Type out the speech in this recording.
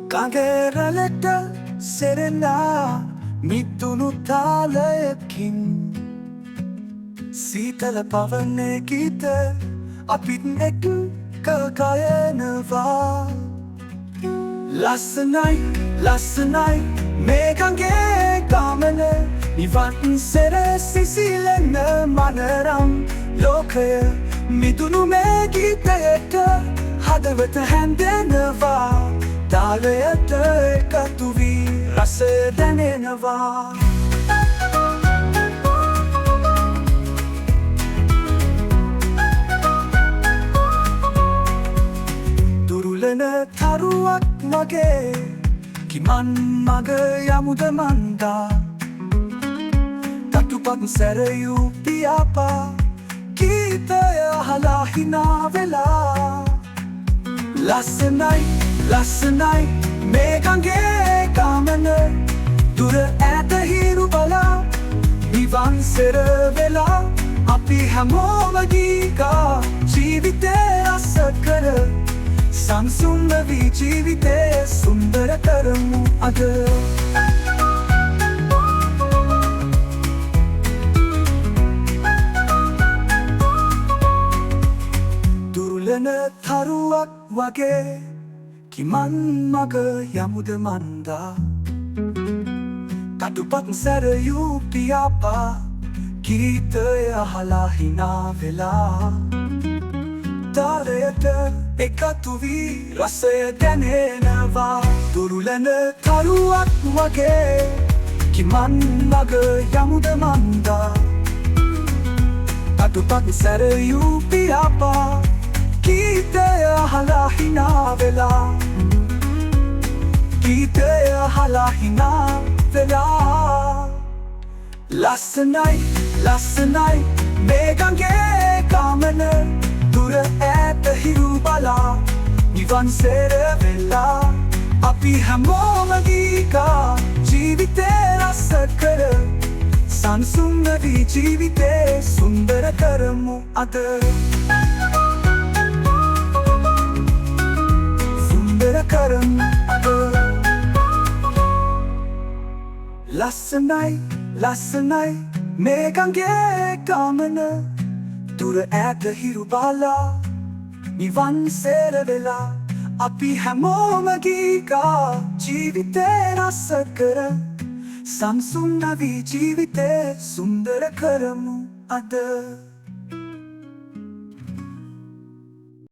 කඟරලට සෙරෙනා මිතුුණු තාලයකින් සීතල පවන්නේ ගීත අපිත් එක්ක ගයනවා ලස්සනයි ලස්සනයි මේ ගඟේ ගමන නිවන් සෙර සිසිලෙන මනරම් ලෝකය මිදුණු මේ ගීතයට හදවත හැන්දෙනවා තාලයට එකතු වී රස දැනෙනවා දුරුලන තරුවක් මගේ කිමන් මග යමුද මන්දා තටුපත් සැරයූ පියාපා ගීතය අහලා හිනා වෙලා ලස්සනයි ලස්සනයි මේ ගඟේ ගමන දුර ඈත හිරු බලා නිවන් සෙර වෙලා අපි හැමෝම ගීකා ජීවිතේ රස කර සංසුන් වී ජීවිතේ සුන්දර කරමු අද දුර්ලන තරුවක් වගේ කිමන් මග යමුද මන්දා තටුපත් සැරයූ පියාපා ගීතය අහලා හිනා වෙලා තාලයට එකතු වී රසය දැනෙනවා දුරුලන තරුවක් වගේ කිමන් මග යමුද මන්දා තටුපත් සැරයූ පියාපා ගීතය අහලා හිනා වෙලා ගීතය අහලා හිනා වෙලා ලස්සනයි ලස්සනයි මේ ගඟේ ගමන දුර ඈත හිරු බලා නිවන් සෙර වෙලා අපි හැමෝම ගීකා ජීවිතේ රස කර සංසුන් වී ජීවිතේ සුන්දර කරමු අද කරමු අද ලස්සනයි ලස්සනයි මේ ගඟේ ගමන දුර ඈත හිරු බලා නිවන් සෙර වෙලා අපි හැමෝම ගීකා ජීවිතේ රස කර සංසුන් වී ජීවිතේ සුන්දර කරමු අද